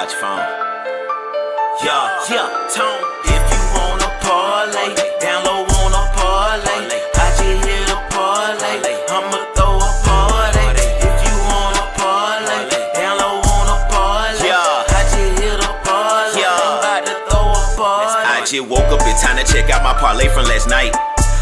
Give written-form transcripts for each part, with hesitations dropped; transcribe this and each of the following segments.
out your phone. Yeah, Tone. If you wanna parlay, down low on a parlay. I just hit a parlay, I'ma throw a party. If you wanna parlay, down low on a parlay. I just hit a parlay, I'm about to throw a party. I just woke up in time to check out my parlay from last night.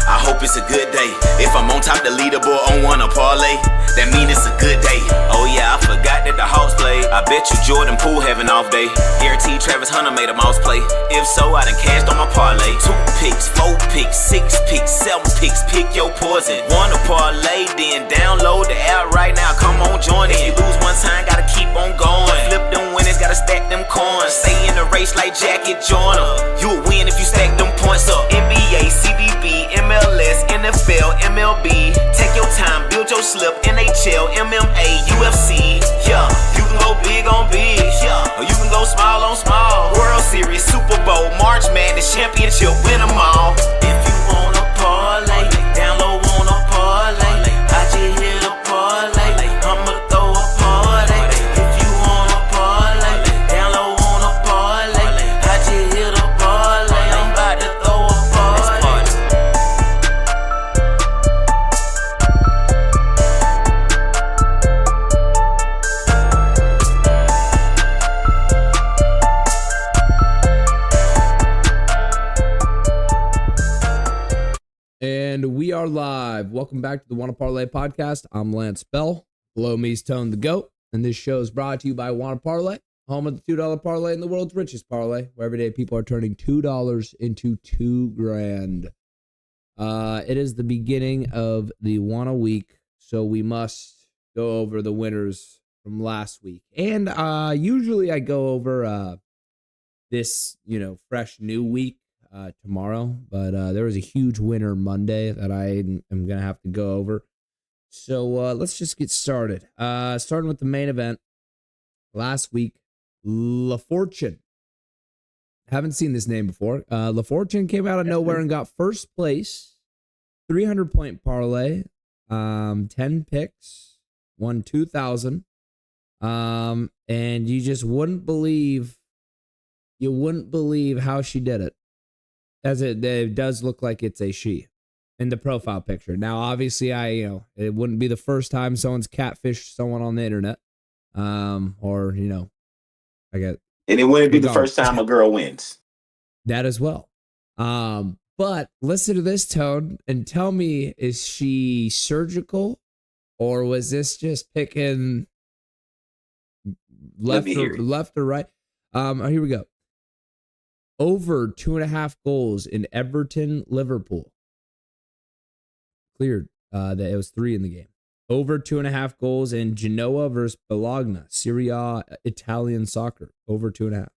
I hope it's a good day. If I'm on top the leaderboard on Wanna Parlay, that mean it's a good day. Oh yeah, I forgot that the Hawks played. I bet you Jordan Poole have an off day. Guaranteed Travis Hunter made a mouse play. If so, I done cashed on my parlay. 2 picks, 4 picks, 6 picks, 7 picks. Pick your poison. Wanna Parlay, then download the app right now. Come on, join it. If you lose one time, gotta keep on going. Flip them winners, gotta stack them coins. Stay in the race like Jackie Joyner. You'll win if you stack them points up. NBA, CBB, MLS, NFL, MLB. Take your time, build your slip. NHL, MMA, UFC. Yeah, you can go big on big. Yeah, or you can go small on small. World Series, Super Bowl, March Madness, championship, win them all. If you wanna parlay, down low on a parlay. I just hit a parlay, I'ma throw a party. If you wanna parlay, down low on a parlay. I just hit a parlay, I'm about to throw a party. And we are live. Welcome back to the Wanna Parlay Podcast. I'm Lantz Bell. Below me is ToneTheGoat. And this show is brought to you by Wanna Parlay, home of the $2 parlay and the world's richest parlay, where every day people are turning $2 into $2,000. It is the beginning of the Wanna week, so we must go over the winners from last week. And usually I go over this, fresh new week tomorrow, but there was a huge winner Monday that I am going to have to go over. So let's just get started. Starting with the main event. Last week, La Fortune. Haven't seen this name before. La Fortune came out of nowhere and got first place. 300-point parlay. 10 picks. Won $2,000. And you just wouldn't believe how she did it. As it does look like it's a she in the profile picture. Now, obviously, it wouldn't be the first time someone's catfished someone on the internet. I get. And it wouldn't be the first time a girl wins. That as well. But listen to this, Tone, and tell me, is she surgical or was this just picking left or right? Here we go. Over 2.5 goals in Everton, Liverpool. Cleared that it was 3 in the game. Over 2.5 goals in Genoa versus Bologna, Serie A, Italian soccer. Over 2.5.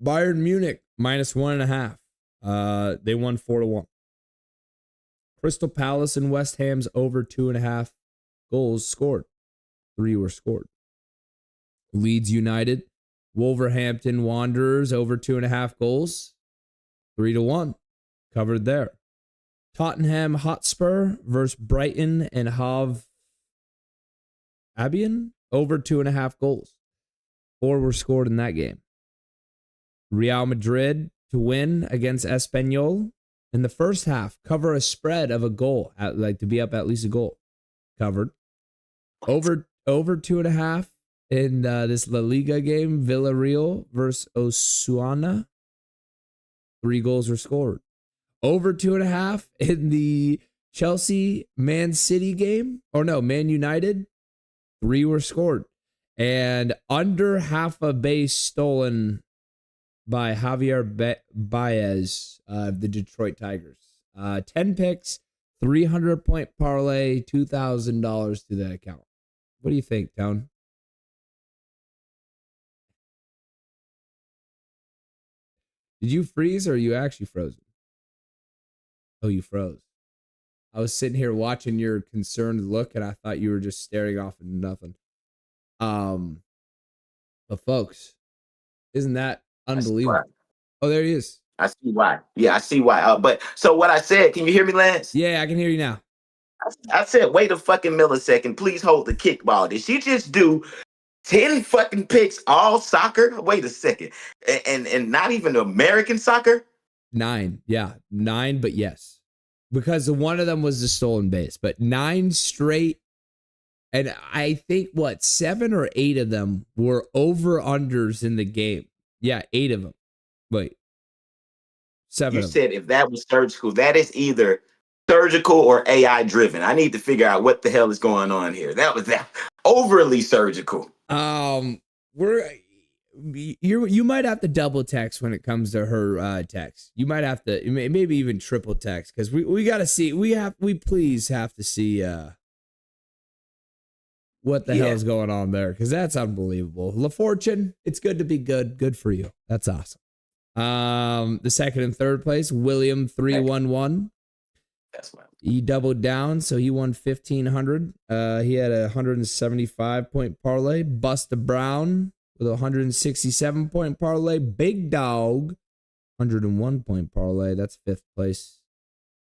Bayern Munich -1.5. They won 4-1. Crystal Palace and West Ham's over 2.5 goals scored. 3 were scored. Leeds United, Wolverhampton Wanderers over 2.5 goals. 3-1. Covered there. Tottenham Hotspur versus Brighton and Hove Albion over 2.5 goals. 4 were scored in that game. Real Madrid to win against Espanyol in the first half. Cover a spread of a goal, to be up at least a goal. Covered. Over 2.5 in this La Liga game, Villarreal versus Osasuna. 3 goals were scored. Over 2.5 in the Chelsea Man City game. Man United. 3 were scored. And under half a base stolen by Javier Baez of the Detroit Tigers. 10 picks, 300-point parlay, $2,000 to the account. What do you think, Tone? Did you freeze or are you actually frozen? Oh, you froze. I was sitting here watching your concerned look and I thought you were just staring off into nothing. But folks, isn't that unbelievable? Oh, there he is. I see why. Yeah, I see why. But so what I said, can you hear me, Lance? Yeah, I can hear you now. I said, wait a fucking millisecond. Please hold the kickball. Did she just do 10 fucking picks, all soccer. Wait a second. And not even American soccer? 9. Yeah. 9, but yes. Because one of them was the stolen base, but 9 straight. And I think 7 or 8 of them were over-unders in the game. Yeah, 8 of them. Wait. 7 You of them. said if that was surgical, that is either surgical or AI driven. I need to figure out what the hell is going on here. That was that overly surgical. You might have to double text when it comes to her text. You might have to maybe even triple text because we got to see. We please have to see what the hell is going on there because that's unbelievable. LaFortune, it's good to be good. Good for you. That's awesome. The second and third place, William 311. That's wild. He doubled down, so he won 1,500. He had a 175-point parlay. Busta Brown with a 167-point parlay. Big Dog, 101-point parlay. That's 5th place.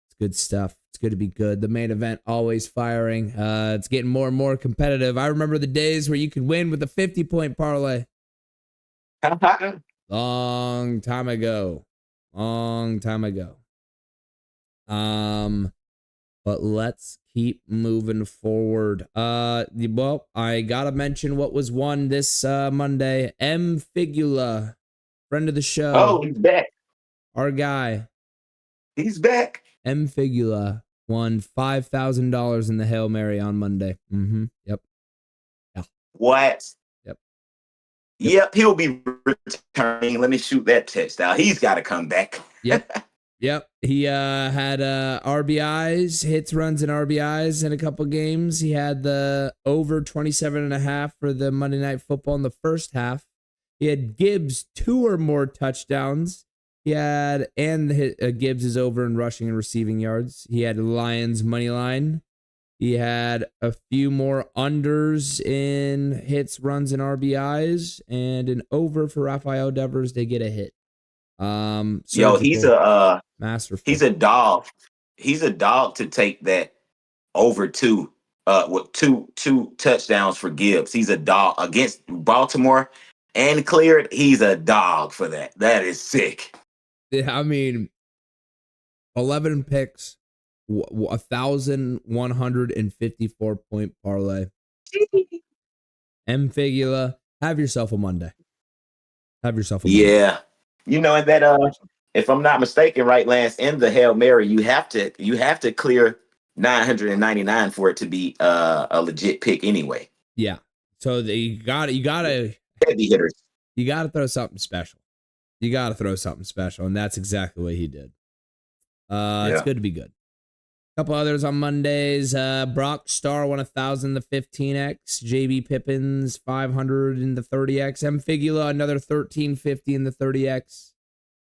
It's good stuff. It's good to be good. The main event always firing. It's getting more and more competitive. I remember the days where you could win with a 50-point parlay. Long time ago. But let's keep moving forward. Well, I gotta mention what was won this Monday. M. Figula, friend of the show. Oh, he's back. Our guy. He's back. M. Figula won $5,000 in the Hail Mary on Monday. Yep. Yeah. What? Yep. Yep, he'll be returning. Let me shoot that text out. He's got to come back. Yep. Yep. He had RBIs, hits, runs, and RBIs in a couple games. He had the over 27.5 for the Monday Night Football in the first half. He had Gibbs 2 or more touchdowns. He had, and Gibbs is over in rushing and receiving yards. He had Lions money line. He had a few more unders in hits, runs, and RBIs, and an over for Rafael Devers. They get a hit. Yo, he's a masterful. He's a dog. He's a dog to take that over 2 with two touchdowns for Gibbs. He's a dog against Baltimore and cleared. He's a dog for that. That is sick. I mean, 11 picks, 1,154-point parlay. M. Figula, have yourself a Monday. Have yourself a Monday. Yeah. You know, and that if I'm not mistaken, right, Lance, in the Hail Mary, you have to clear 999 for it to be a legit pick anyway. Yeah. So you gotta heavy hitters. You gotta throw something special. And that's exactly what he did. It's good to be good. A couple others on Mondays. Brock Starr won 1,000 the 15x. JB Pippins 500 in the 30x. M. Figula another 1,350 in the 30x.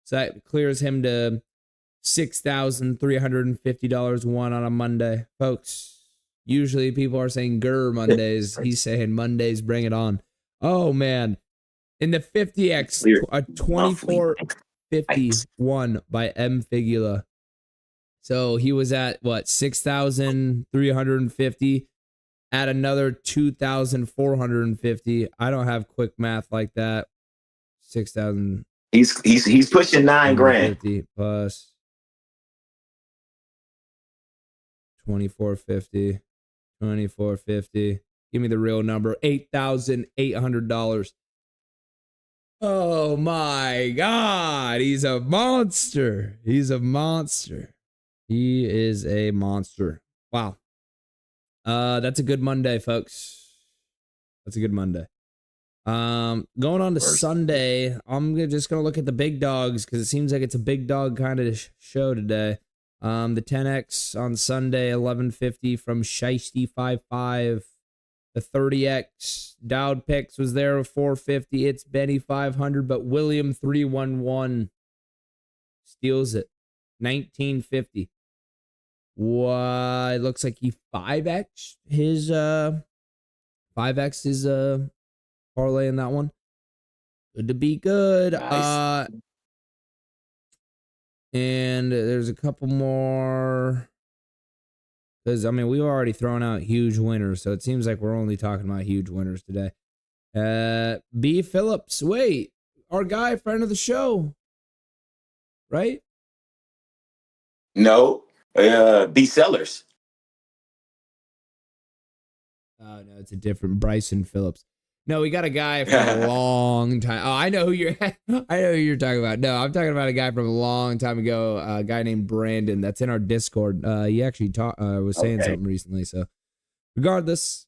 So that clears him to $6,350 won on a Monday. Folks, usually people are saying grr Mondays. He's saying Mondays, bring it on. Oh, man. In the 50x, a 2450 won by M. Figula. So he was at what, 6,350 at another 2,450. I don't have quick math like that. 6,000. He's pushing $9,000 plus 2,450. Give me the real number. $8,800. Oh my God. He's a monster. He is a monster. Wow. That's a good Monday, folks. That's a good Monday. Going on to Sunday, I'm just going to look at the big dogs because it seems like it's a big dog kind of show today. The 10X on Sunday, 1150 from Shiesty55. The 30X Dowd Picks was there with 450. It's Benny 500, but William 311 steals it. 1950. What? It looks like he 5X his parlay in that one. Good to be good. Nice. And there's a couple more. Because, I mean, we've already thrown out huge winners, so it seems like we're only talking about huge winners today. B. Phillips. Wait, our guy, friend of the show, right? No, B. Sellers. Oh no, it's a different Bryson Phillips. No, we got a guy from a long time. Oh, I know who you're. I know who you're talking about. No, I'm talking about a guy from a long time ago. A guy named Brandon. That's in our Discord. He actually was saying something recently. So, regardless.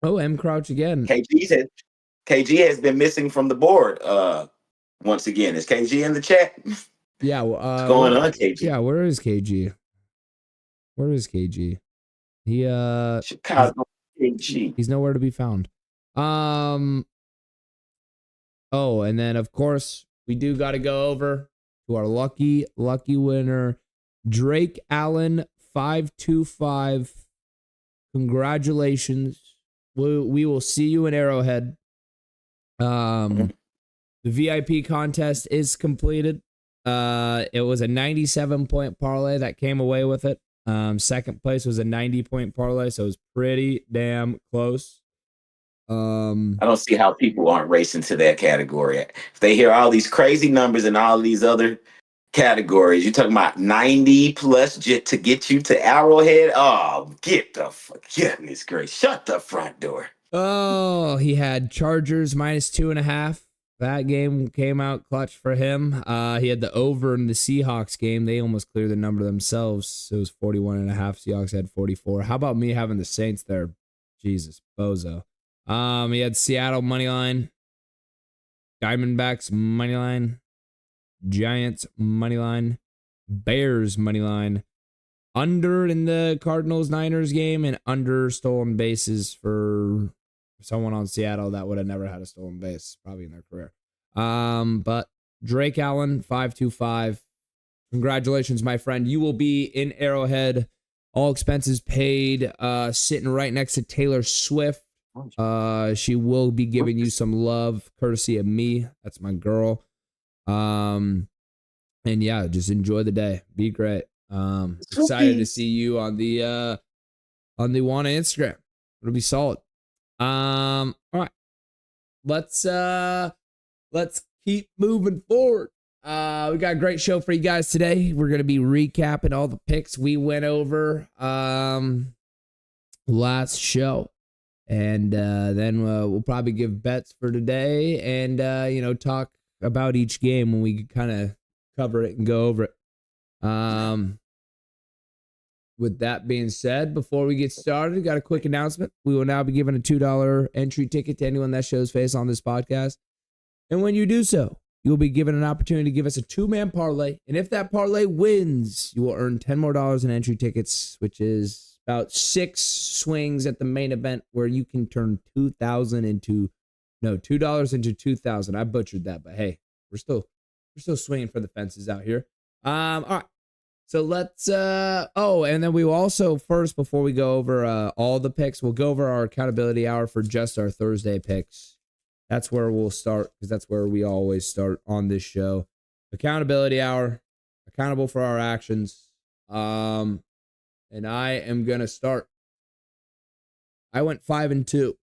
Oh, M Crouch again. KG has been missing from the board. Once again, is KG in the chat? Yeah. What's going on, KG? Yeah. Where is KG? Where is KG? He Chicago KG. He's nowhere to be found. Oh, and then of course we do got to go over to our lucky winner, Drake Allen 525. Congratulations. We will see you in Arrowhead. The VIP contest is completed. It was a 97-point parlay that came away with it. Second place was a 90-point parlay, so it was pretty damn close. I don't see how people aren't racing to that category. If they hear all these crazy numbers and all these other categories, you're talking about 90 plus to get you to Arrowhead. Oh, goodness gracious. Shut the front door. Oh, he had Chargers -2.5. That game came out clutch for him. He had the over in the Seahawks game. They almost cleared the number themselves. It was 41.5. Seahawks had 44. How about me having the Saints there? Jesus, bozo. He had Seattle money line, Diamondbacks money line, Giants money line, Bears money line, under in the Cardinals Niners game, and under stolen bases for someone on Seattle that would have never had a stolen base probably in their career. But Drake Allen 525. Congratulations, my friend. You will be in Arrowhead, all expenses paid, sitting right next to Taylor Swift. She will be giving you some love courtesy of me. That's my girl. And yeah, just enjoy the day. Be great. Excited to see you on the Wanna Instagram. It'll be solid. All right. Let's keep moving forward. We got a great show for you guys today. We're gonna be recapping all the picks we went over last show. And then we'll probably give bets for today and, talk about each game when we kind of cover it and go over it. With that being said, before we get started, got a quick announcement. We will now be giving a $2 entry ticket to anyone that shows face on this podcast. And when you do so, you will be given an opportunity to give us a 2-man parlay. And if that parlay wins, you will earn $10 more in entry tickets, which is about 6 swings at the main event where you can turn $2 into $2,000. I butchered that, but hey, we're still swinging for the fences out here. All right. So let's and then we will also first, before we go over all the picks, we'll go over our accountability hour for just our Thursday picks. That's where we'll start, because that's where we always start on this show. Accountability hour, accountable for our actions. And I am going to start. I went 5-2.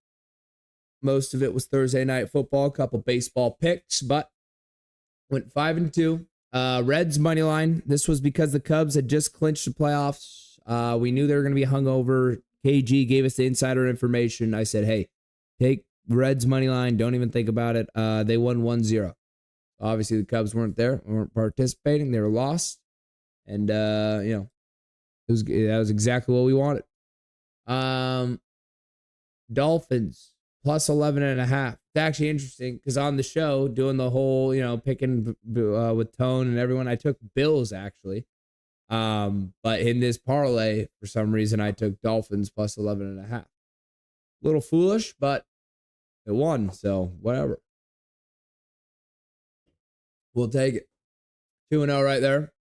Most of it was Thursday night football, a couple baseball picks, but went 5-2. Reds money line. This was because the Cubs had just clinched the playoffs. We knew they were going to be hungover. KG gave us the insider information. I said, hey, take Reds money line. Don't even think about it. They won 1-0. Obviously, the Cubs weren't there. They weren't participating. They were lost. And, that was exactly what we wanted. Dolphins plus 11.5. It's actually interesting because on the show, doing the whole, picking with Tone and everyone, I took Bills actually. But in this parlay, for some reason, I took Dolphins plus 11.5. A little foolish, but it won, so whatever. We'll take it. 2-0 right there.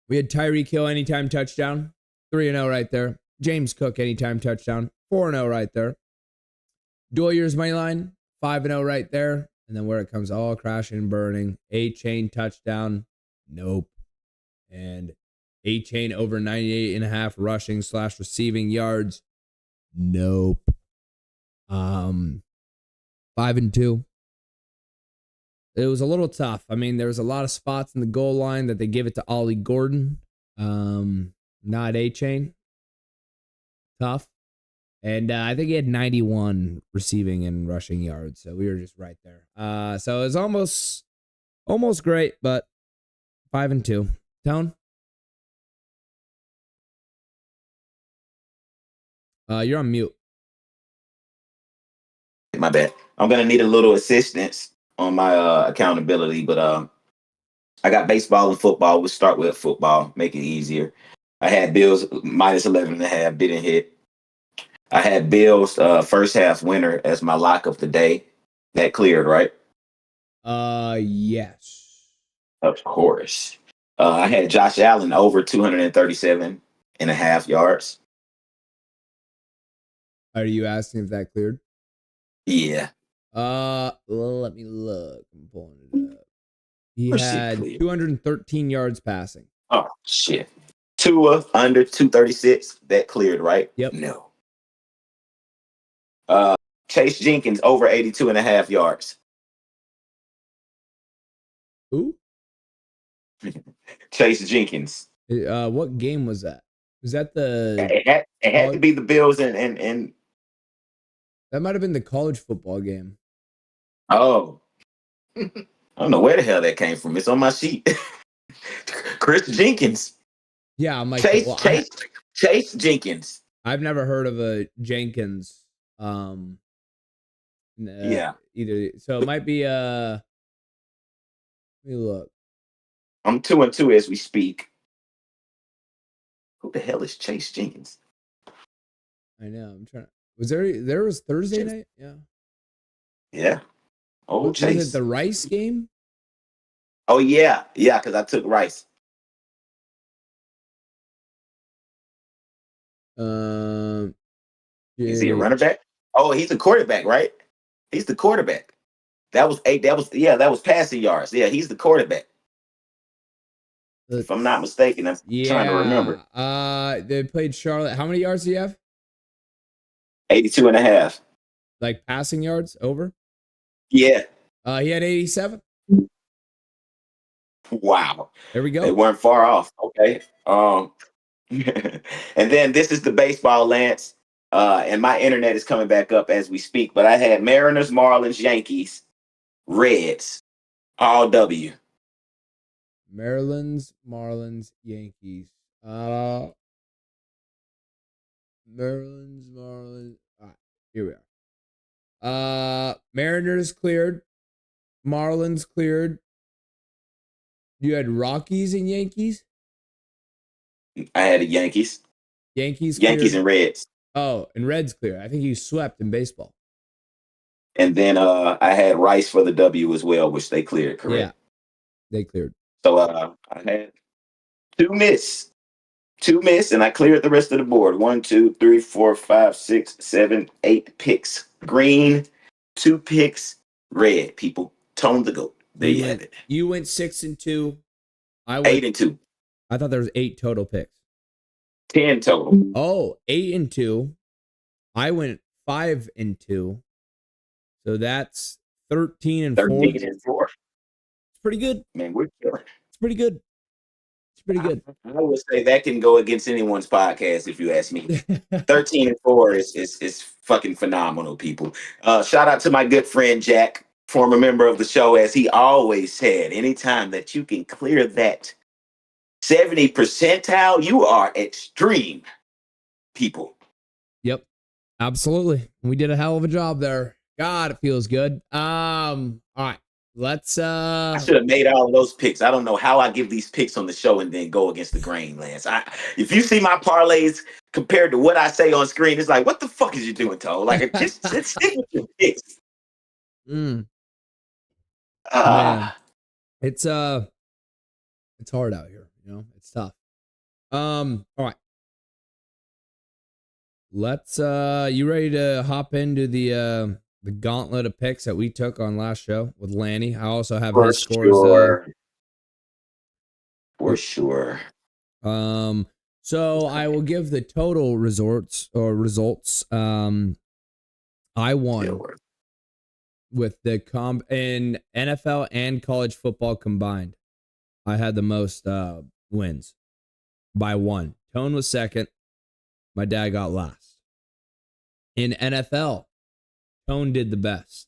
We had Tyreek Hill anytime touchdown. 3-0 right there. James Cook anytime touchdown. 4-0 right there. Doyer's money line. 5-0 right there. And then where it comes all crashing and burning. A-Chain touchdown. Nope. And A-Chain over 98.5 rushing / receiving yards. Nope. 5-2. It was a little tough. I mean, there was a lot of spots in the goal line that they give it to Ollie Gordon. Not A-Chain. Tough. And I think he had 91 receiving and rushing yards. So we were just right there. So it was almost great, but 5-2. Tone? You're on mute. My bad. I'm gonna need a little assistance on my accountability, but I got baseball and football. We'll start with football, make it easier. I had Bills minus 11.5, didn't hit. I had Bills first half winner as my lock of the day. That cleared, right? Yes. Of course. I had Josh Allen over 237.5 yards. Are you asking if that cleared? Yeah. Well, let me look. I'm pulling it up. He Where's it had cleared? 213 yards passing. Oh, shit. Tua under 236. That cleared, right? Yep. No. Chase Jenkins over 82.5 yards. Who? Chase Jenkins. What game was that? Was that the? It had to be the Bills and That might have been the college football game. oh. I don't know where the hell that came from. It's on my sheet. Chris Jenkins. Yeah, I'm like Chase Jenkins. I've never heard of a Jenkins. Yeah. Either. So it might be. Let me look. I'm 2-2 as we speak. Who the hell is Chase Jenkins? I know. I'm trying. There was Thursday night? Yeah. Yeah. Oh, Was Chase. it the Rice game? Oh, yeah. Yeah, because I took Rice. Is he a running back? Oh, he's a quarterback, right? He's the quarterback. That was passing yards. Yeah, he's the quarterback. If I'm not mistaken, I'm trying to remember. They played Charlotte. How many yards do you have? 82.5. Like passing yards over? Yeah. He had 87. Wow. There we go. They weren't far off. Okay. And then this is the baseball, Lance. And my internet is coming back up as we speak. But I had Mariners, Marlins, Yankees, Reds, all W. Maryland's, Marlins, Yankees. Maryland's, Marlins. All right, here we are. Mariners cleared. Marlins cleared. You had Rockies and Yankees? I had the Yankees. Yankees and Reds. Oh, and Reds clear. I think you swept in baseball. And then I had Rice for the W as well, which they cleared, correct? Yeah, they cleared. So I had two miss, and I cleared the rest of the board. 1, 2, 3, 4, 5, 6, 7, 8 picks. Green, 2 picks. Red, people. Tone the goat. There you have it. You went 6-2. I went 8-2. I thought there was 8 total picks. 10 total. Oh, 8-2. I went 5-2. So that's 13-4. 13-4. It's pretty good. Man, we're killing. It's pretty good. It's pretty good. I would say that can go against anyone's podcast if you ask me. 13-4 is fucking phenomenal, people. Shout out to my good friend Jack, former member of the show, as he always said, anytime that you can clear that 70 percentile, you are extreme, people. Yep. Absolutely. We did a hell of a job there. God, it feels good. All right. Let's I should have made all of those picks. I don't know how I give these picks on the show and then go against the grain, Lance. If you see my parlays compared to what I say on screen, it's like, what the fuck is you doing, Toe? Like, just stick with your picks. Man. It's hard out here, you know. It's tough. All right. Let's you ready to hop into the gauntlet of picks that we took on last show with Lanny? I also have his scores. For sure. So I will give the total results. I won with the in NFL and college football combined, I had the most wins by one. Tone was second. My dad got last. In NFL, Tone did the best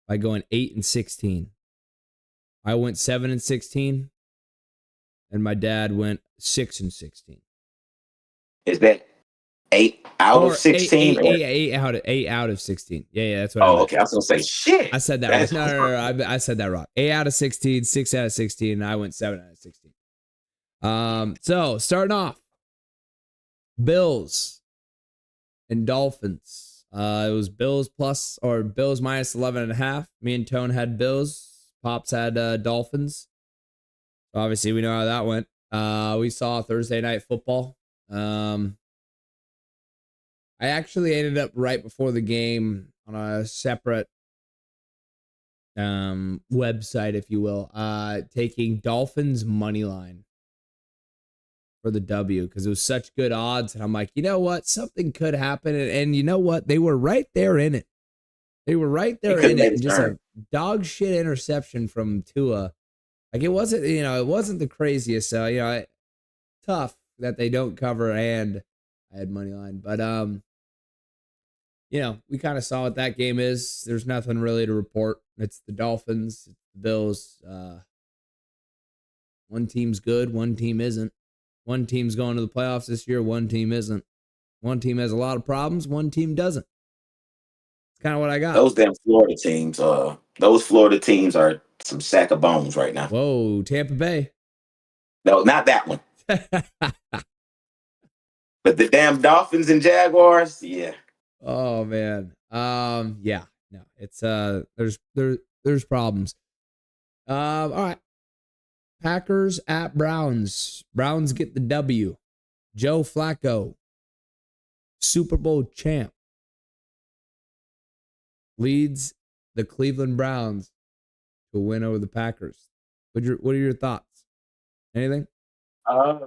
by going 8-16. I went 7-16, and my dad went 6-16. Is that 8 out of 16? Eight out of 16. Yeah, that's what I meant. Okay. I was gonna say shit. I said that right. No. I said that wrong. 8 out of 16, 6 out of 16, and I went 7 out of 16. So starting off, Bills and Dolphins. It was Bills minus 11.5. Me and Tone had Bills. Pops had Dolphins. Obviously, we know how that went. We saw Thursday night football. I actually ended up right before the game on a separate website, if you will, taking Dolphins money line for the W because it was such good odds. And I'm like, you know what? Something could happen. And you know what? They were right there in it. They were right there in it. And just a dog shit interception from Tua. Like it wasn't the craziest. So, tough that they don't cover, and I had money line. But, we kind of saw what that game is. There's nothing really to report. It's the Dolphins, it's the Bills. One team's good, one team isn't. One team's going to the playoffs this year, one team isn't. One team has a lot of problems, one team doesn't. It's kind of what I got. Those damn Florida teams, those Florida teams are some sack of bones right now. Whoa, Tampa Bay. No, not that one. But the damn Dolphins and Jaguars, yeah. Oh man. Yeah. No, it's there's problems. All right. Packers at Browns. Browns get the W. Joe Flacco, Super Bowl champ, leads the Cleveland Browns to a win over the Packers. What are your thoughts? Anything? I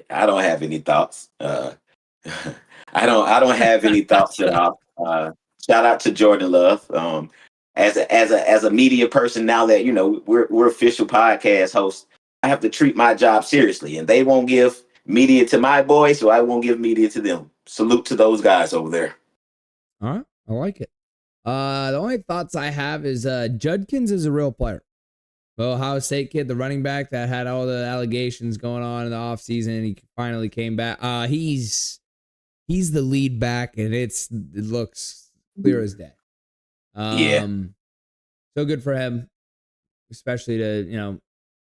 don't have any thoughts. I don't have any thoughts at all. Shout out to Jordan Love. As a media person, now that we're official podcast hosts, I have to treat my job seriously, and they won't give media to my boys, so I won't give media to them. Salute to those guys over there. All right, I like it. The only thoughts I have is Judkins is a real player. The Ohio State kid, the running back that had all the allegations going on in the offseason, he finally came back. He's the lead back, and it looks clear as day. So good for him, especially to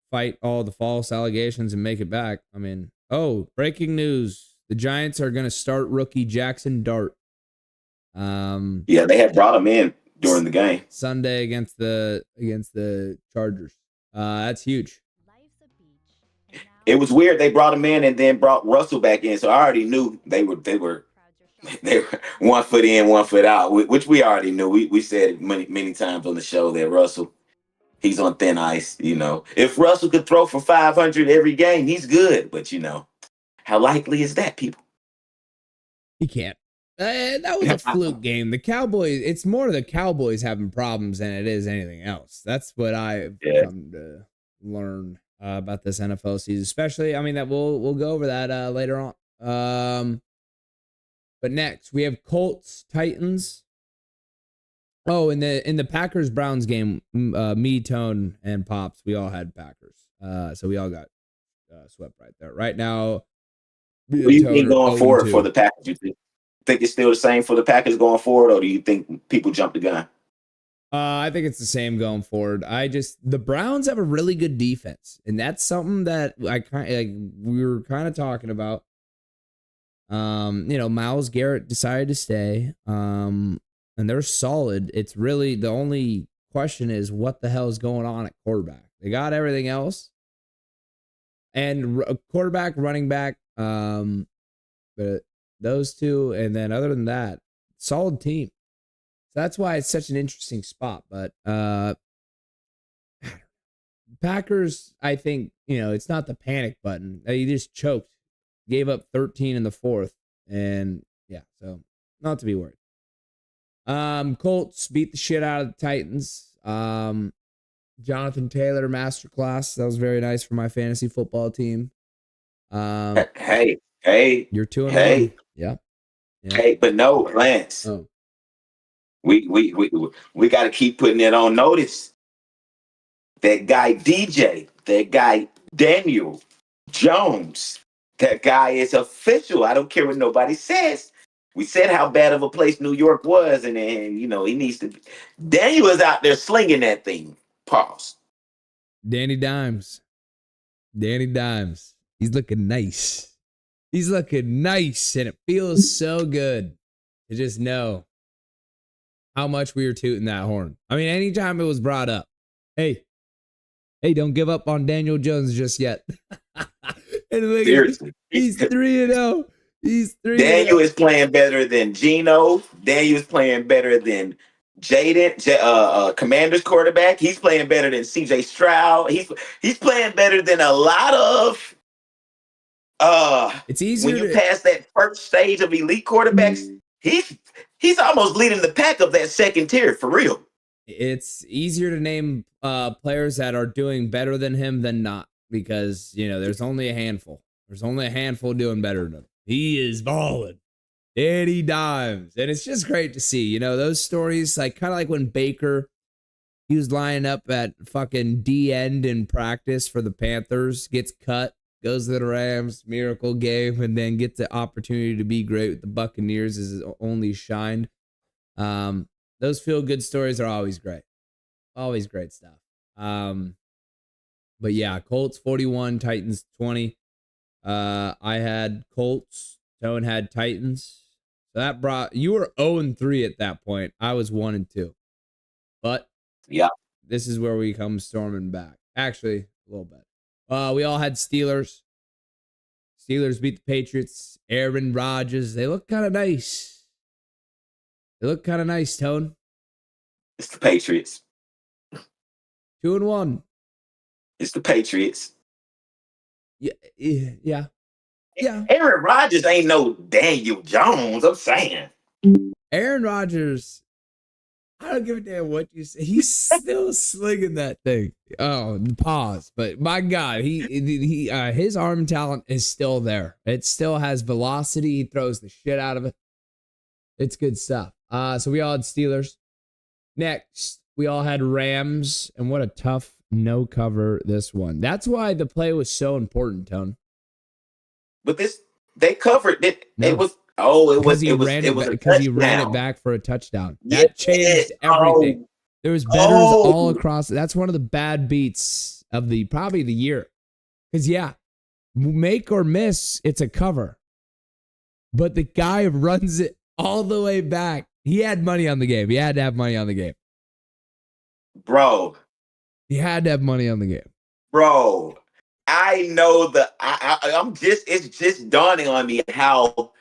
fight all the false allegations and make it back. I mean, breaking news: the Giants are going to start rookie Jackson Dart. They had brought him in during the game Sunday against the Chargers. That's huge. It was weird. They brought him in and then brought Russell back in, so I already knew they were 1 foot in, 1 foot out, which we already knew. We said it many times on the show that Russell, he's on thin ice. If Russell could throw for 500 every game, he's good. But how likely is that, people? He can't. That was a fluke game. The Cowboys, it's more the Cowboys having problems than it is anything else. That's what I've come to learn about this NFL season, especially. I mean, that we'll go over that later on. But next we have Colts Titans. Oh, in the Packers Browns game, me, Tone, and Pops, we all had Packers. So we all got swept right there. Right now, what do you think going forward for the Packers? You think it's still the same for the Packers going forward, or do you think people jump the gun? I think it's the same going forward. The Browns have a really good defense, and that's something that we were kind of talking about. Myles Garrett decided to stay, and they're solid. It's really the only question is what the hell is going on at quarterback. They got everything else, and quarterback, running back, but those two, and then other than that, solid team. So that's why it's such an interesting spot. But Packers, I think, it's not the panic button. They just choked, gave up 13 in the fourth, and so not to be worried. Colts beat the shit out of the Titans. Jonathan Taylor masterclass. That was very nice for my fantasy football team. Hey, you're 2-1. hey, Yeah. hey, but no, Lance. Oh, We got to keep putting it on notice. That guy DJ, that guy Daniel Jones, that guy is official. I don't care what nobody says. We said how bad of a place New York was, and he needs to. Daniel is out there slinging that thing. Pause. Danny Dimes. He's looking nice. And it feels so good to just know how much we were tooting that horn. I mean, anytime it was brought up, hey, don't give up on Daniel Jones just yet. Seriously. He's 3-0. Daniel is playing better than Geno. Daniel is playing better than Jaden, Commanders quarterback. He's playing better than CJ Stroud. He's playing better than a lot of it's easier when you pass that first stage of elite quarterbacks. He's almost leading the pack of that second tier for real. It's easier to name players that are doing better than him than not, because there's only a handful. There's only a handful doing better than him. He is balling. Danny Dimes. And it's just great to see, those stories, like kind of like when Baker, he was lining up at fucking D end in practice for the Panthers, gets cut, goes to the Rams, miracle game, and then gets the opportunity to be great with the Buccaneers as his only shined. Those feel-good stories are always great. Always great stuff. But yeah, Colts 41, Titans 20. I had Colts. Tone had Titans. So that brought, you were 0-3 at that point. I was 1-2. But yeah, this is where we come storming back. Actually, a little bit. We all had Steelers. Steelers beat the Patriots. Aaron Rodgers. They look kind of nice. Tone. It's the Patriots. 2-1. It's the Patriots. Yeah. Aaron Rodgers ain't no Daniel Jones. I'm saying. Aaron Rodgers, I don't give a damn what you say. He's still slinging that thing. Oh, pause. But my God, he his arm talent is still there. It still has velocity. He throws the shit out of it. It's good stuff. So we all had Steelers. Next, we all had Rams, and what a tough no cover this one. That's why the play was so important, Tone. But they covered it. No. It was He ran it back for a touchdown. That changed everything. There was betters all across. That's one of the bad beats of probably the year. Because make or miss, it's a cover. But the guy runs it all the way back. He had money on the game. He had to have money on the game. Bro. He had to have money on the game. Bro. I know it's just dawning on me how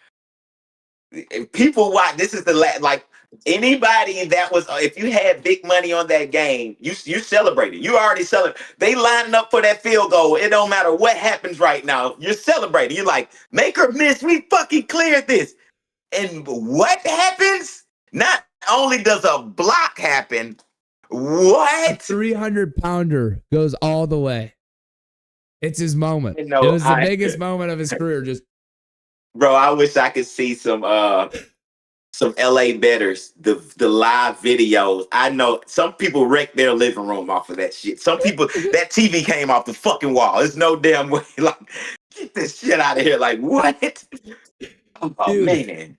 people watch. This is like anybody that was, if you had big money on that game, you celebrated. You already celebrated. They lining up for that field goal. It don't matter what happens right now. You're celebrating. You're like, make or miss. We fucking cleared this. And what happens? Not only does a block happen, what? A 300-pounder goes all the way. It's his moment. It was the biggest moment of his career. Bro, I wish I could see some LA bettors, the live videos. I know some people wreck their living room off of that shit. Some people, that TV came off the fucking wall. There's no damn way. Like, get this shit out of here. Like, what? Oh, dude, man.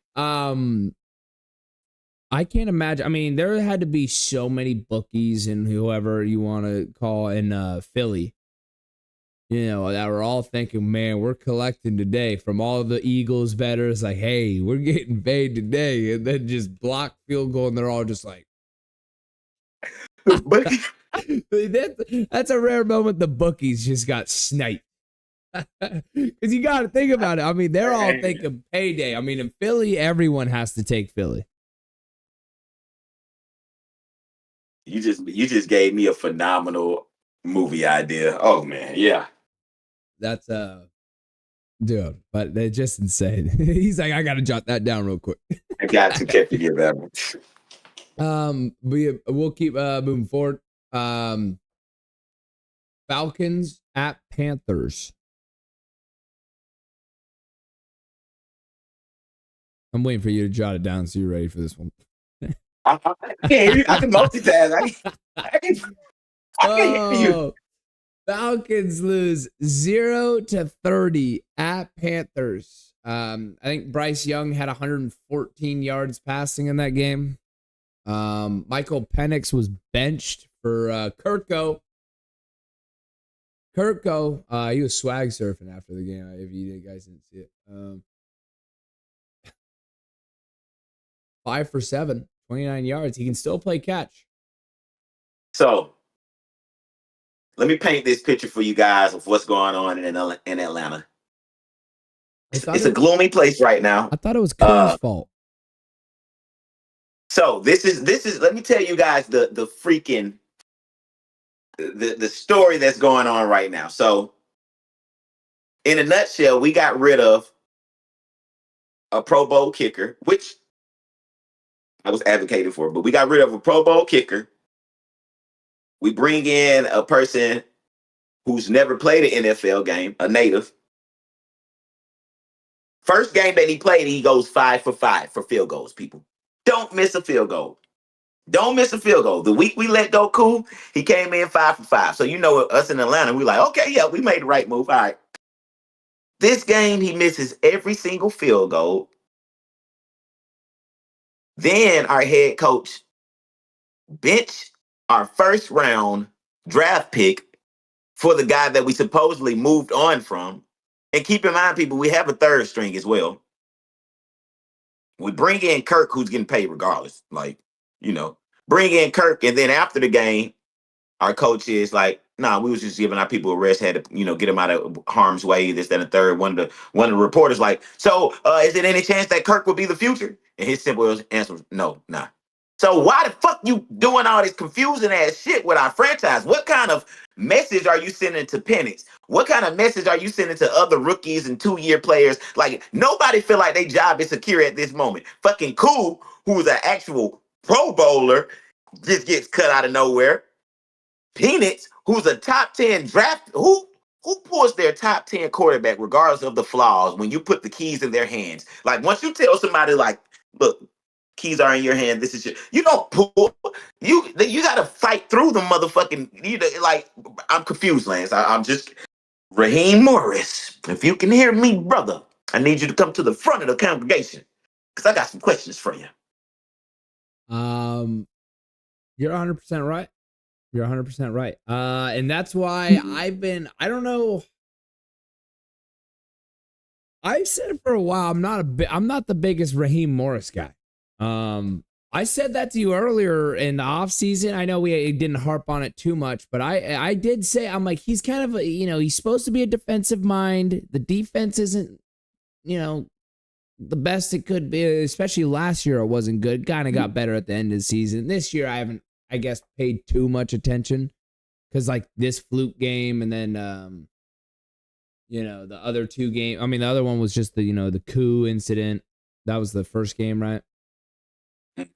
I can't imagine. I mean, there had to be so many bookies and whoever you want to call in Philly, that were all thinking, man, we're collecting today from all the Eagles bettors. Like, hey, we're getting paid today. And then just block field goal. And they're all just like, that's a rare moment. The bookies just got sniped. Because you got to think about it. I mean, they're all thinking payday. I mean, in Philly, everyone has to take Philly. You just gave me a phenomenal movie idea. Oh man, yeah. That's dude, but they're just insane. He's like, I gotta jot that down real quick. I got to get that one. We'll keep moving forward. Falcons at Panthers. I'm waiting for you to jot it down so you're ready for this one. I can't hear you. I can multitask. I can hear you. Falcons lose 0-30 at Panthers. I think Bryce Young had 114 yards passing in that game. Michael Penix was benched for Kirko. He was swag surfing after the game. If you guys didn't see it. 5 for 7, 29 yards. He can still play catch. So, let me paint this picture for you guys of what's going on in Atlanta. It's a gloomy place right now. I thought it was Coon's fault. So this is let me tell you guys the freaking the story that's going on right now. So in a nutshell, we got rid of a Pro Bowl kicker, which I was advocating for, but we got rid of a Pro Bowl kicker. We bring in a person who's never played an NFL game, a native. First game that he played, he goes 5 for 5 for field goals, people. Don't miss a field goal. Don't miss a field goal. The week we let go cool, he came in 5 for 5. So you know us in Atlanta, we like, okay, yeah, we made the right move. All right. This game, he misses every single field goal. Then our head coach bench our first round draft pick for the guy that we supposedly moved on from. And keep in mind, people, we have a third string as well. We bring in Kirk, who's getting paid regardless. Like, bring in Kirk, and then after the game, our coach is like, nah, we was just giving our people a rest, had to, get them out of harm's way, this, that, and the third. One of the reporters like, so is there any chance that Kirk will be the future? And his simple answer was, no, nah. So why the fuck you doing all this confusing ass shit with our franchise? What kind of message are you sending to Penix? What kind of message are you sending to other rookies and 2-year players? Like, nobody feel like their job is secure at this moment. Fucking Cool, who's an actual Pro Bowler, just gets cut out of nowhere. Penix, who's a top 10 draft, who pulls their top 10 quarterback regardless of the flaws when you put the keys in their hands? Like, once you tell somebody, like, look, keys are in your hand, this is you don't pull, you got to fight through the motherfucking, like, I'm confused, Lance. I'm just, Raheem Morris, if you can hear me, brother, I need you to come to the front of the congregation because I got some questions for you. You're 100% right. You're 100% right. And that's why I don't know. I've said it for a while. I'm not the biggest Raheem Morris guy. I said that to you earlier in the off season. I know we didn't harp on it too much, but I did say, I'm like, he's kind of he's supposed to be a defensive mind. The defense isn't, the best it could be, especially last year. It wasn't good. Kind of got better at the end of the season. This year, I haven't, I guess, paid too much attention because like this fluke game and then, the other two games. I mean, the other one was just the coup incident. That was the first game, right?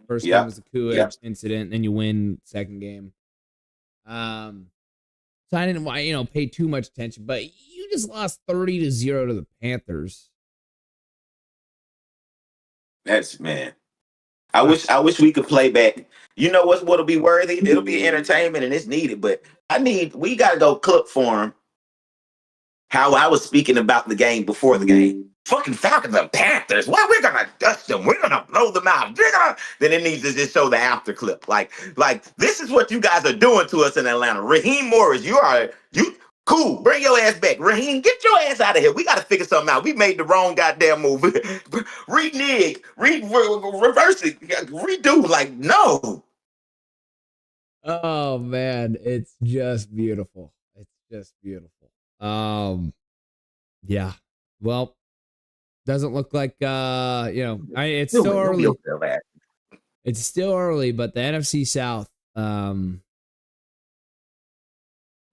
First game was the coup incident, then you win second game. So I didn't, pay too much attention, but you just lost 30-0 to the Panthers. That's, man. I wish we could play back. You know what'll be worthy? It'll be entertainment and it's needed, but we got to go clip form how I was speaking about the game before the game. Fucking Falcons and Panthers. Well, we're going to dust them. We're going to blow them out. Then it needs to just show the after clip. Like, this is what you guys are doing to us in Atlanta. Raheem Morris, you cool. Bring your ass back. Raheem, get your ass out of here. We got to figure something out. We made the wrong goddamn move. Renege. Reverse it. Redo. Like, no. Oh, man. It's just beautiful. It's just beautiful. Yeah. Well, doesn't look like it's still early. It's still early, but the NFC South,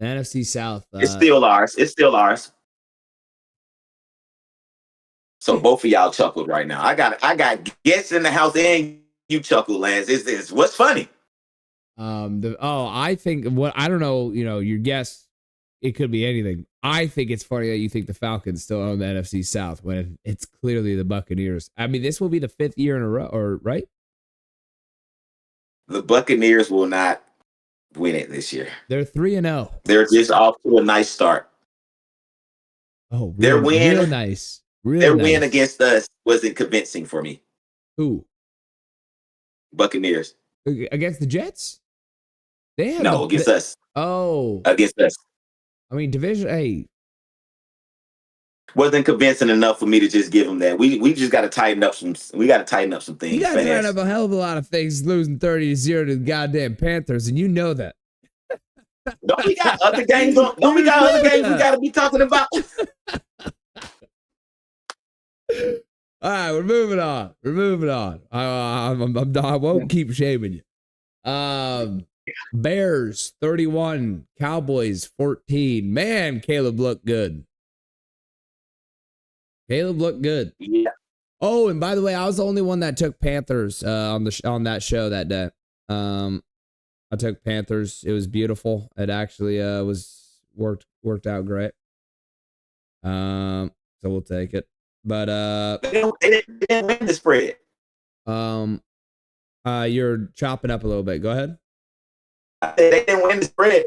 it's still ours. So both of y'all chuckled right now. I got guests in the house and you chuckle, Lance? Is this what's funny? I think I don't know, your guess, it could be anything. I think it's funny that you think the Falcons still own the NFC South when it's clearly the Buccaneers. I mean, this will be the 5th year in a row, or right? The Buccaneers will not win it this year. They're 3-0. They're just off to a nice start. Oh, their win, real nice. Their win against us wasn't convincing for me. Who? Buccaneers. Against the Jets? Against us. Oh. Against us. I mean, division. Hey. Wasn't convincing enough for me to just give them that. We just got to tighten up some. We got to tighten up some things. You got to tighten up a hell of a lot of things, losing 30-0 to the goddamn Panthers, and you know that. Don't we got other games? Don't we got other games we got to be talking about? All right, we're moving on. I won't keep shaming you. Bears 31, Cowboys 14. Man, Caleb looked good. Yeah. Oh, and by the way, I was the only one that took Panthers on that show that day. I took Panthers. It was beautiful. It actually was worked out great. So we'll take it. But they didn't win the spread. You're chopping up a little bit. Go ahead. They didn't win the spread.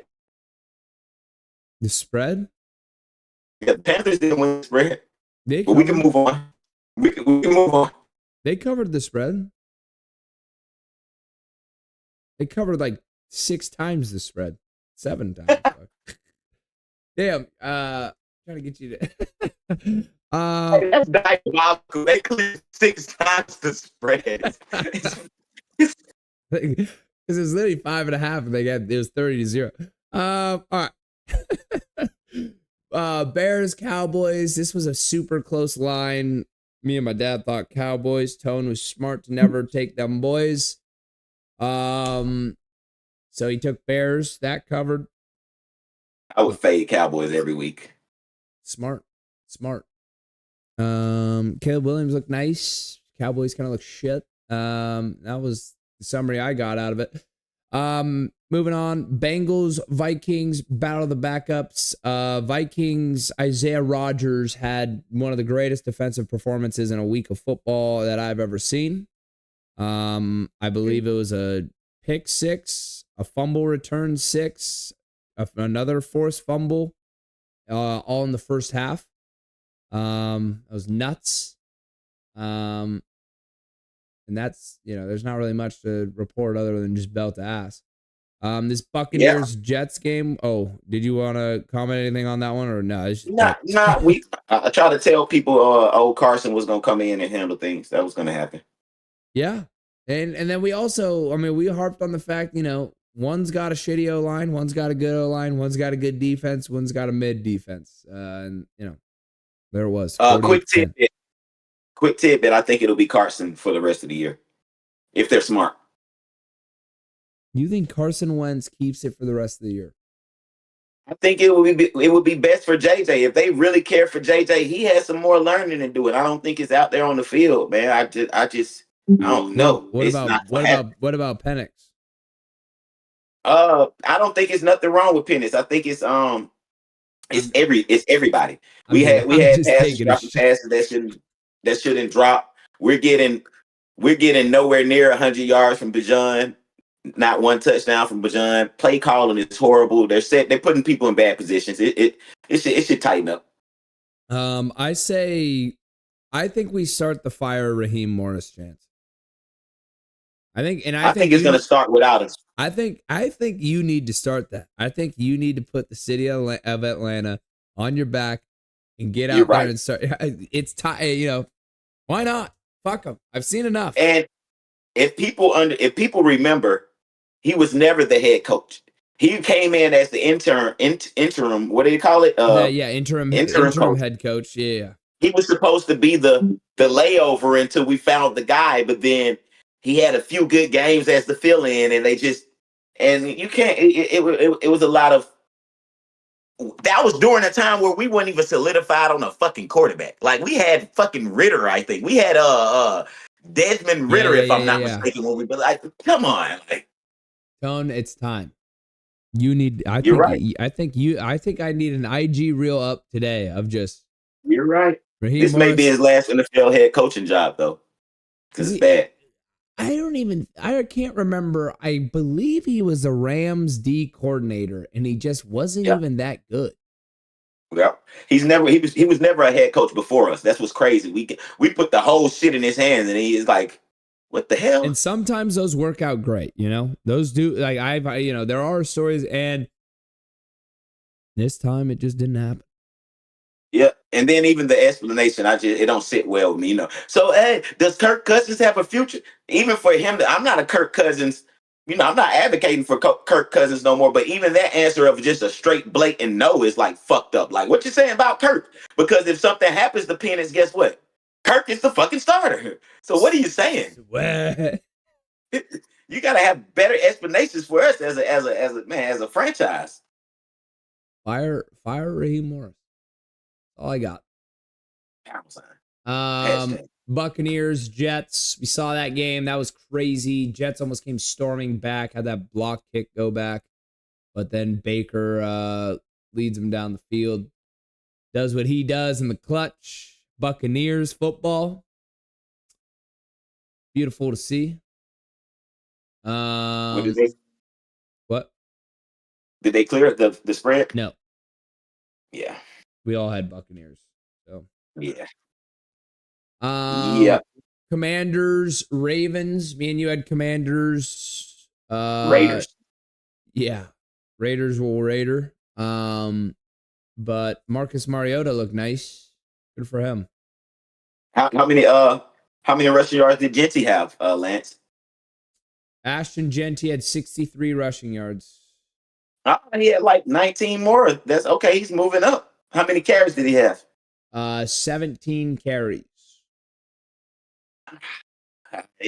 The spread? Yeah, the Panthers didn't win the spread. But we can move on. We can move on. They covered the spread. They covered like 6 times the spread. 7 times. Damn. Trying to get you to. That's diabolical. They cleared 6 times the spread. Because it was literally 5.5, and it was 30-0. All right. Bears, Cowboys. This was a super close line. Me and my dad thought Cowboys. Tone was smart to never take them boys. So he took Bears. That covered. I would fade Cowboys every week. Smart. Caleb Williams looked nice. Cowboys kind of look shit. That was the summary I got out of it. Moving on. Bengals, Vikings, battle of the backups. Vikings, Isaiah Rodgers had one of the greatest defensive performances in a week of football that I've ever seen. I believe it was a pick 6, a fumble return 6, another forced fumble, all in the first half. That was nuts. And that's, there's not really much to report other than just belt to ass. This Buccaneers Jets game. Oh, did you want to comment anything on that one or no? I try to tell people old Carson was going to come in and handle things. That was going to happen. Yeah. And then we also, we harped on the fact, one's got a shitty O-line, one's got a good O-line, one's got a good defense, one's got a mid defense. And there it was. Quick tidbit. I think it'll be Carson for the rest of the year, if they're smart. You think Carson Wentz keeps it for the rest of the year? I think it would be best for JJ. If they really care for JJ, he has some more learning to do it. I don't think it's out there on the field, man. I don't know. What about Penix? I don't think it's nothing wrong with Penix. I think it's everybody. We had passes that shouldn't drop. We're getting nowhere near 100 yards from Bijan. Not one touchdown from Bijan. Play calling is horrible. They're putting people in bad positions. It should tighten up. I think we start the fire Raheem Morris chance. I think it's going to start without us. I think you need to start that. I think you need to put the city of Atlanta on your back and get out there and start. It's time. Why not? Fuck them. I've seen enough. And if people remember, he was never the head coach. He came in as the interim. What do you call it? Interim head coach. Yeah. He was supposed to be the layover until we found the guy, but then he had a few good games as the fill-in, and you can't. It was a lot of. That was during a time where we weren't even solidified on a fucking quarterback. Like we had fucking Ritter, I think. We had Desmond Ritter, if I'm not Yeah. mistaken. When we be like, come on, like, Tone, it's time. You need. You're right. I think I need an IG reel up today of just You're right. Raheem This may be Morris. his last NFL head coaching job, though, because it's bad. I can't remember. I believe he was a Rams D coordinator, and he just wasn't even that good. Yeah, he was never a head coach before us. That's what's crazy. We put the whole shit in his hands, and he is like, what the hell? And sometimes those work out great, you know. Those do, like, there are stories, and this time it just didn't happen. Yeah, and then even the explanation, it don't sit well with me, you know. So, hey, does Kirk Cousins have a future? Even for him, I'm not a Kirk Cousins. You know, I'm not advocating for Kirk Cousins no more. But even that answer of just a straight blatant no is like fucked up. Like, what you saying about Kirk? Because if something happens to Penix, guess what? Kirk is the fucking starter. So what are you saying? You gotta have better explanations for us as a franchise. Fire Raheem Morris. All I got. Buccaneers, Jets. We saw that game. That was crazy. Jets almost came storming back, had that block kick go back. But then Baker leads them down the field. Does what he does in the clutch. Buccaneers football. Beautiful to see. What? Did they clear the spread? No. Yeah. We all had Buccaneers. So yeah. Commanders, Ravens. Me and you had Commanders. Raiders. Yeah. Raiders will Raider. But Marcus Mariota looked nice. Good for him. How many rushing yards did Genty have, Lance? Ashton Genty had 63 rushing yards. He had like 19 more. That's okay. He's moving up. How many carries did he have? 17 carries.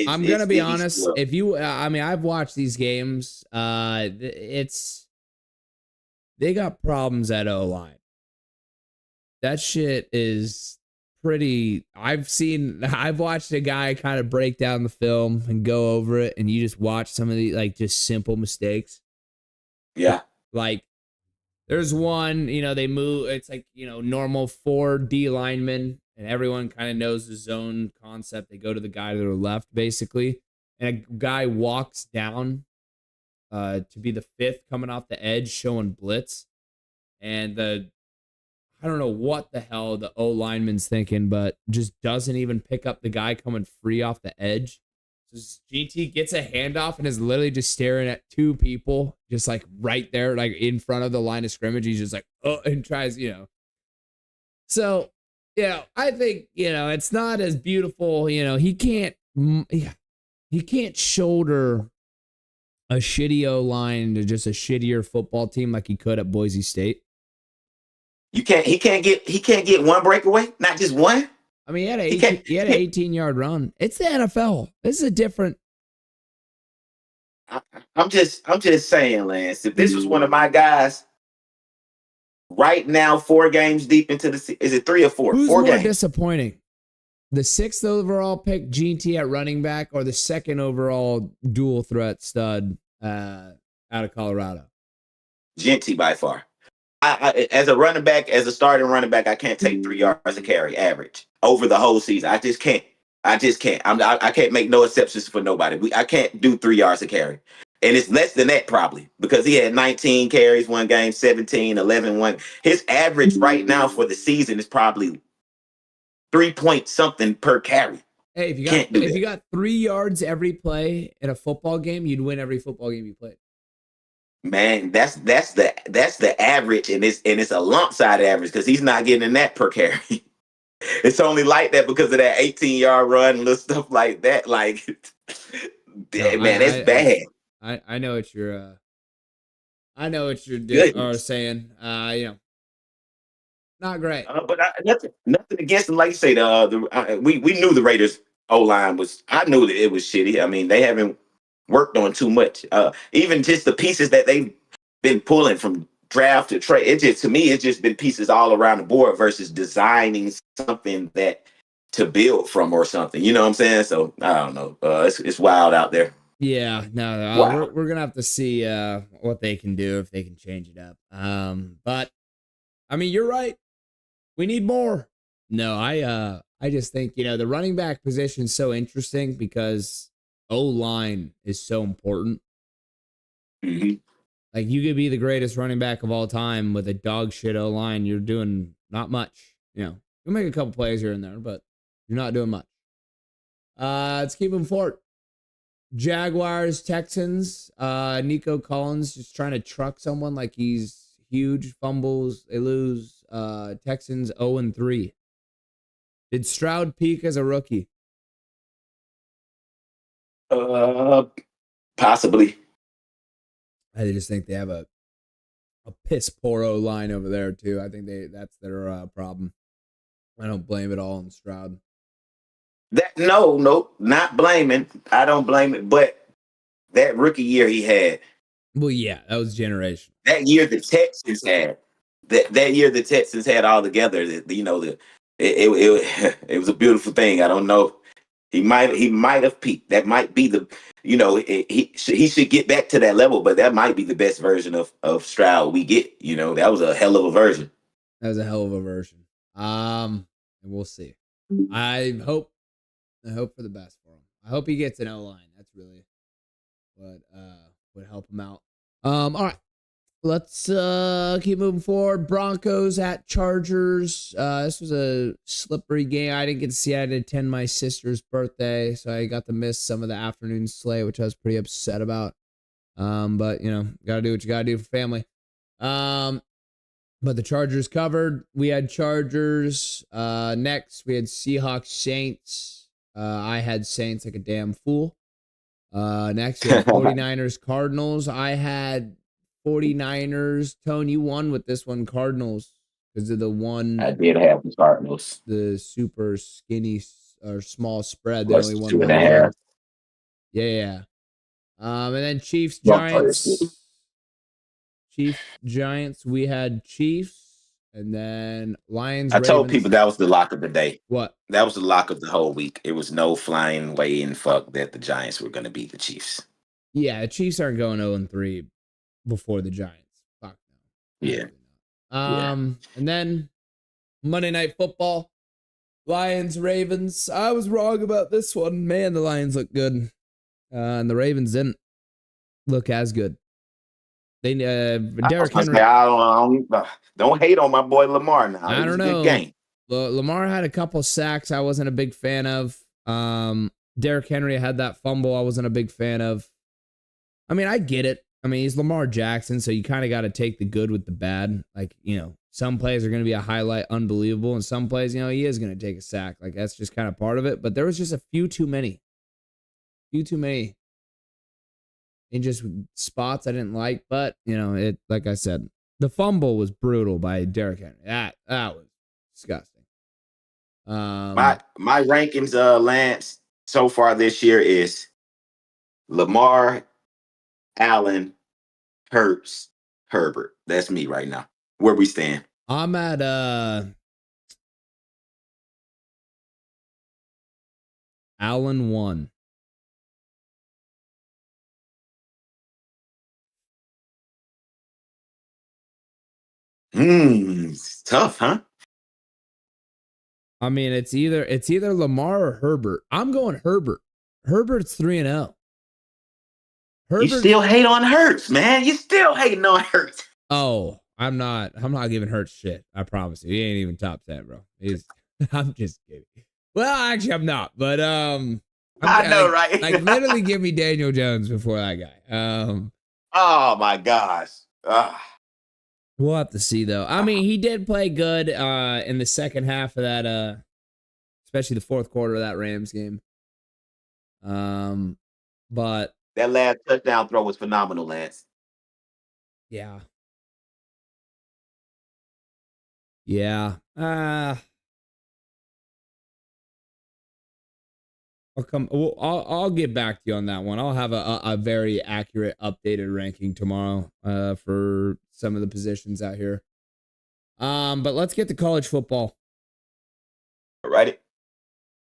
I'm gonna be honest. If you, I've watched these games. They got problems at O-line. That shit is pretty. I've watched a guy kind of break down the film and go over it, and you just watch some of the just simple mistakes. Yeah. Like, there's one, they move. It's normal 4 D linemen, and everyone kind of knows the zone concept. They go to the guy to their left, basically, and a guy walks down to be the 5th coming off the edge, showing blitz, and I don't know what the hell the O lineman's thinking, but just doesn't even pick up the guy coming free off the edge. So GT gets a handoff and is literally just staring at 2 people, just right there, in front of the line of scrimmage. He's just and tries, So, I think, it's not as beautiful. He can't shoulder a shitty O line to just a shittier football team like he could at Boise State. He can't get one breakaway, not just one. He had an 18-yard run. It's the NFL. This is a different. I'm just saying, Lance. If this was one of my guys, right now, 4 games deep into is it 3 or 4? Who's 4 more games. Disappointing? The 6th overall pick, GT at running back, or the 2nd overall dual threat stud out of Colorado? GT by far. I as a starting running back, I can't take 3 yards a carry average over the whole season. I just can't. I can't make no exceptions for nobody. I can't do 3 yards a carry. And it's less than that probably because he had 19 carries one game, 17, 11, 1. His average right now for the season is probably 3 point something per carry. Hey, if you got 3 yards every play in a football game, you'd win every football game you played. Man, that's the average, and it's a lump side average because he's not getting in that per carry. It's only like that because of that 18-yard run and little stuff like that. It's bad. I know what you're saying. Not great. But nothing against them. Like you say, we knew the Raiders O-line was. I knew that it was shitty. They haven't worked on too much. Even just the pieces that they've been pulling from draft to trade. It's just been pieces all around the board versus designing something that to build from or something. You know what I'm saying? So I don't know. It's wild out there. Yeah, no, Wow. we're gonna have to see what they can do, if they can change it up. But I mean, you're right. We need more. No, I just think, the running back position is so interesting because O-line is so important. Mm-hmm. Like, you could be the greatest running back of all time with a dog shit O-line. You're doing not much. You'll make a couple plays here and there, but you're not doing much. Let's keep them forward. Jaguars, Texans, Nico Collins just trying to truck someone like he's huge. Fumbles, they lose. Texans 0-3. Did Stroud peak as a rookie? Possibly. I just think they have a piss poor O line over there too. I think that's their problem. I don't blame it all on Stroud. No, not blaming. I don't blame it, but that rookie year he had. Well, yeah, that was generational. That year the Texans had. That year the Texans had all together. It was a beautiful thing. I don't know. He might have peaked. That might be the he should get back to that level, but that might be the best version of Stroud we get. That was a hell of a version. That was a hell of a version. And we'll see. I hope for the best for him. I hope he gets an O-line. That's really what would help him out. All right. Let's keep moving forward. Broncos at Chargers. This was a slippery game. I didn't get to see. I had to attend my sister's birthday, so I got to miss some of the afternoon slate, which I was pretty upset about. But gotta do what you gotta do for family. But the Chargers covered. We had Chargers. Next, we had Seahawks Saints. I had Saints like a damn fool. Next, we had 49ers Cardinals. I had 49ers. Tone, you won with this one, Cardinals, because of the one. I did have the Cardinals. The super skinny or small spread. They Plus only won 2.5. Yeah. And then Chiefs Giants. Giants. We had Chiefs, and then Lions. I told Ravens. people that was the lock of the day. What? That was the lock of the whole week. It was no flying way in fuck that the Giants were going to beat the Chiefs. Yeah, the Chiefs aren't going 0-3 before the Giants. Fuck no. Yeah. And then Monday Night Football, Lions Ravens. I was wrong about this one. Man, the Lions look good, and the Ravens didn't look as good. They Derrick Henry. Don't hate on my boy Lamar now. I don't know. Good game. Lamar had a couple sacks I wasn't a big fan of. Derrick Henry had that fumble I wasn't a big fan of. I mean, I get it. I mean, he's Lamar Jackson, so you kind of got to take the good with the bad. Like, some plays are going to be a highlight, unbelievable, and some plays, he is going to take a sack. Like, that's just kind of part of it. But there was just a few too many. In just spots I didn't like. But, it, like I said, the fumble was brutal by Derrick Henry. That was disgusting. My rankings, Lance, so far this year is Lamar, Allen, Hurts, Herbert. That's me right now. Where we stand? I'm at Allen 1. It's tough, huh? I mean, it's either Lamar or Herbert. I'm going Herbert. Herbert's 3-0. You still hate on Hurts, man. You still hating on Hurts. Oh, I'm not giving Hurts shit. I promise you. He ain't even top 10, bro. I'm just kidding. Well, actually, I'm not. But I know, right? Like literally give me Daniel Jones before that guy. Oh my gosh. We'll have to see though. I mean, he did play good in the second half of that especially the fourth quarter of that Rams game. But that last touchdown throw was phenomenal, Lance. Yeah. I'll get back to you on that one. I'll have a very accurate, updated ranking tomorrow for some of the positions out here. But let's get to college football. All righty.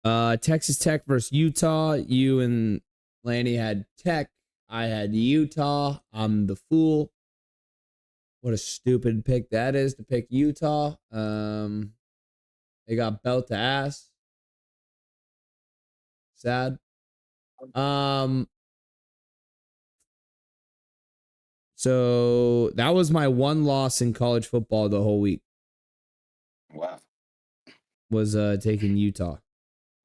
Texas Tech versus Utah. You and Lanny had Tech. I had Utah. I'm the fool. What a stupid pick that is to pick Utah. They got belt to ass. Sad. So that was my one loss in college football the whole week. Wow. Was taking Utah.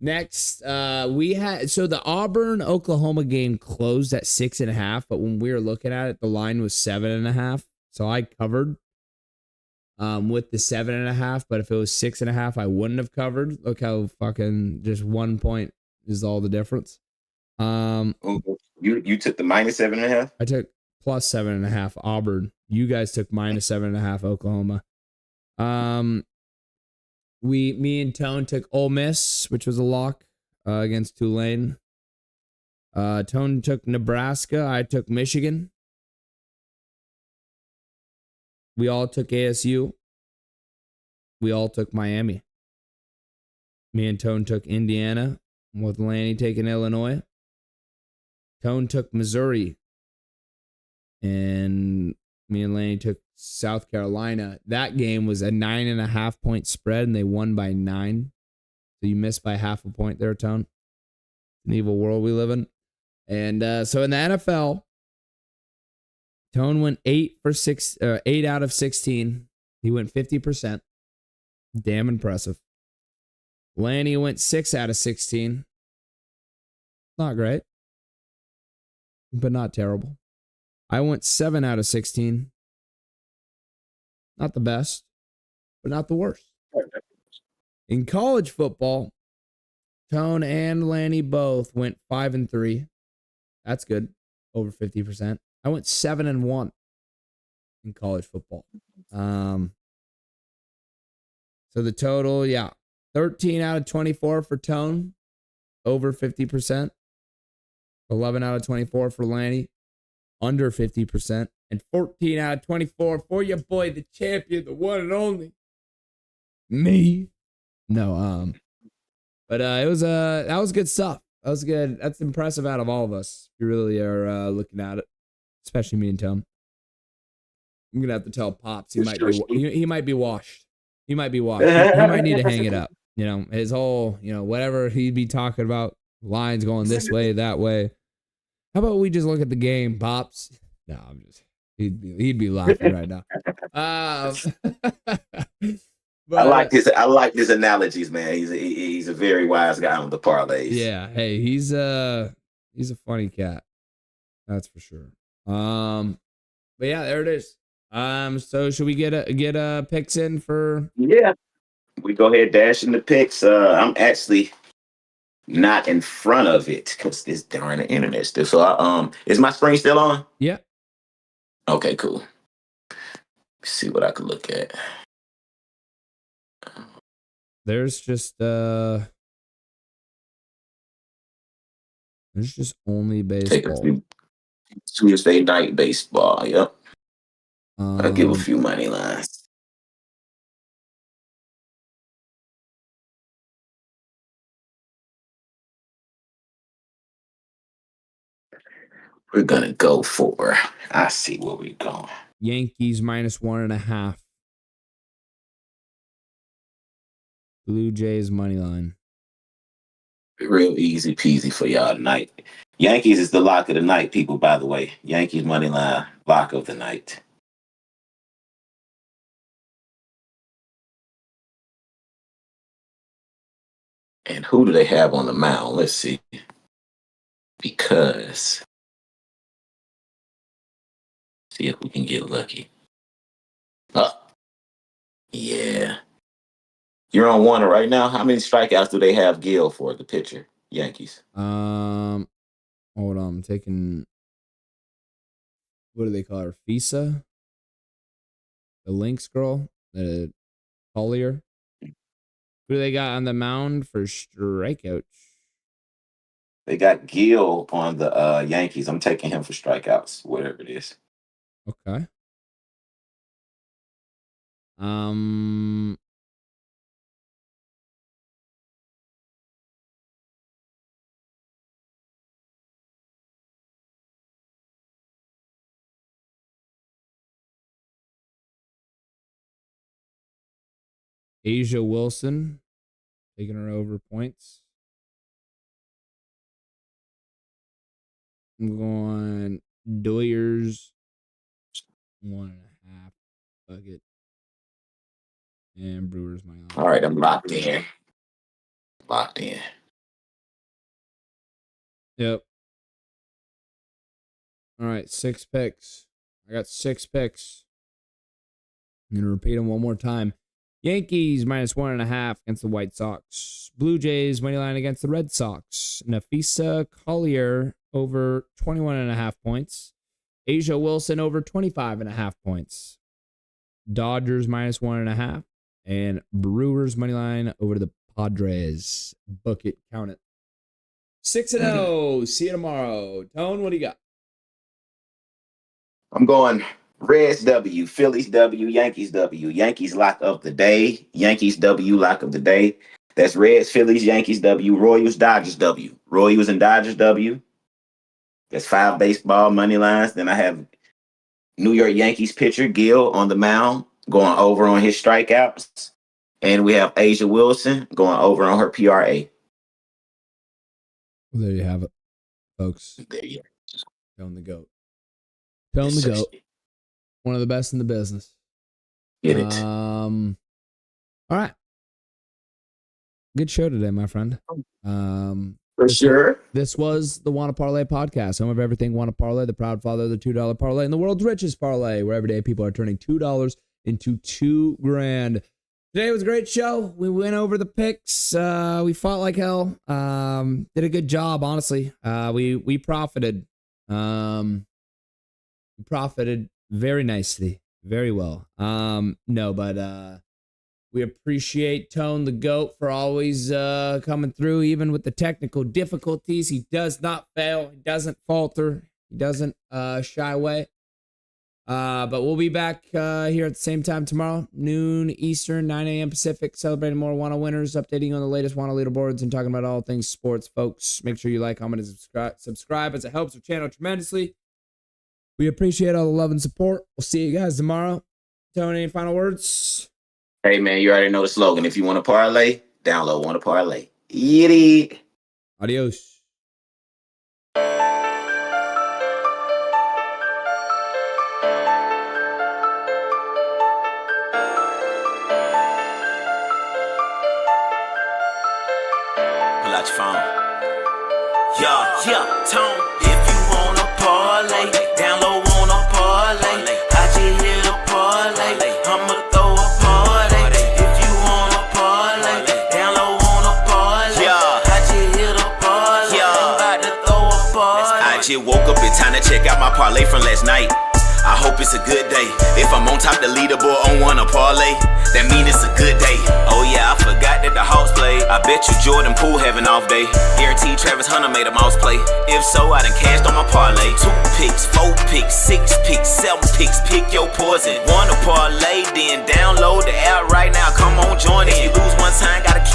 Next, we had the Auburn Oklahoma game closed at 6.5, but when we were looking at it, the line was 7.5. So I covered with the 7.5, but if it was 6.5, I wouldn't have covered. Look how fucking just 1 point is all the difference. You took the -7.5? I took plus 7.5 Auburn. You guys took -7.5 Oklahoma. Me and Tone took Ole Miss, which was a lock against Tulane. Tone took Nebraska. I took Michigan. We all took ASU. We all took Miami. Me and Tone took Indiana, with Lanny taking Illinois. Tone took Missouri. And me and Lanny took South Carolina. That game was a 9.5 point spread, and they won by 9. So you missed by half a point there, Tone. An evil world we live in. And so in the NFL, Tone went 8 out of 16. He went 50%. Damn impressive. Lanny went 6 out of 16. Not great, but not terrible. I went 7 out of 16. Not the best, but not the worst. In college football, Tone and Lanny both went 5-3. That's good. Over 50%. I went 7-1 in college football. So the total, 13 out of 24 for Tone, over 50%. 11 out of 24 for Lanny, under 50%. And 14 out of 24 for your boy, the champion, the one and only, me. No, but it was that was good stuff. That was good. That's impressive out of all of us. If you really are looking at it, especially me and Tom. I'm gonna have to tell Pops he might be washed. He might be washed. He might need to hang it up. You know, his whole, whatever he'd be talking about, lines going this way, that way. How about we just look at the game, Pops? No, I'm just he'd be laughing right now. But, I like his analogies, man. He's a very wise guy on the parlays. Yeah, hey, he's a funny cat. That's for sure. But yeah, there it is. So should we get picks in for? Yeah, we go ahead dash in the picks. I'm actually not in front of it because this darn internet still. So is my screen still on? Yeah. Okay, cool. Let's see what I can look at. There's just only baseball. Tuesday night baseball. Yep. I'll give a Um, few money lines. We're gonna go for. I see where we're going. Yankees -1.5. Blue Jays money line. Real easy peasy for y'all tonight. Yankees is the lock of the night, people, by the way. Yankees money line, lock of the night. And who do they have on the mound? Let's see. Because see if we can get lucky. Yeah. You're on one right now. How many strikeouts do they have Gil for, the pitcher? Yankees. Hold on, I'm taking. What do they call her? Fisa? The Lynx girl? The Collier? Who do they got on the mound for strikeouts? They got Gil on the Yankees. I'm taking him for strikeouts, whatever it is. Okay. Asia Wilson taking her over points. I'm going Doyers 1.5 bucket. And Brewers money line. All right, I'm locked in. Locked in. Yep. All right, 6 picks. I got 6 picks. I'm going to repeat them one more time. Yankees minus 1.5 against the White Sox. Blue Jays money line against the Red Sox. Nafisa Collier over 21.5 points. Asia Wilson over 25.5 points. Dodgers minus 1.5. And Brewers money line over the Padres. Book it, count it. 6-0. See you tomorrow. Tone, what do you got? I'm going Reds W, Phillies W, Yankees W. Yankees lock of the day. Yankees W lock of the day. That's Reds, Phillies, Yankees W, Royals, Dodgers W. Royals and Dodgers W. That's 5 baseball money lines. Then I have New York Yankees pitcher Gill on the mound going over on his strikeouts. And we have Asia Wilson going over on her PRA. Well, there you have it, folks. There you Tone the GOAT. Tone the GOAT. One of the best in the business. Get it. All right. Good show today, my friend. For sure. This was the Wanna Parlay Podcast, home of everything Wanna Parlay, the proud father of the $2 parlay and the world's richest parlay, where every day people are turning $2 into $2,000. Today was a great show. We went over the picks. We fought like hell. Did a good job, honestly. We profited. We profited very nicely, very well. We appreciate Tone the GOAT for always coming through, even with the technical difficulties. He does not fail. He doesn't falter. He doesn't shy away. But we'll be back here at the same time tomorrow, noon Eastern, 9 a.m. Pacific, celebrating more Wanna winners, updating on the latest Wanna leaderboards, and talking about all things sports, folks. Make sure you like, comment, and subscribe as it helps our channel tremendously. We appreciate all the love and support. We'll see you guys tomorrow. Tony, any final words? Hey, man, you already know the slogan. If you want to parlay, download Wanna Parlay. Yiddy. Adios. Pull out your phone. Yeah, Tone. If you wanna parlay, download Wanna Parlay. I just hit a parlay. I'ma throw a party. If you wanna parlay, download Wanna Parlay. I just hit a parlay. I'm about to throw a party. I just woke up, it's time to check out my parlay from last night. I hope it's a good day. If I'm on top the leaderboard on Wanna Parlay, that mean it's a good day. Oh yeah, I forgot that the Hawks played. I bet you Jordan Poole have an off day. Guaranteed Travis Hunter made a mouse play. If so, I done cashed on my parlay. 2 picks, 4 picks, 6 picks, 7 picks. Pick your poison. Wanna Parlay, then download the app right now. Come on, join in. If you lose one time, gotta keep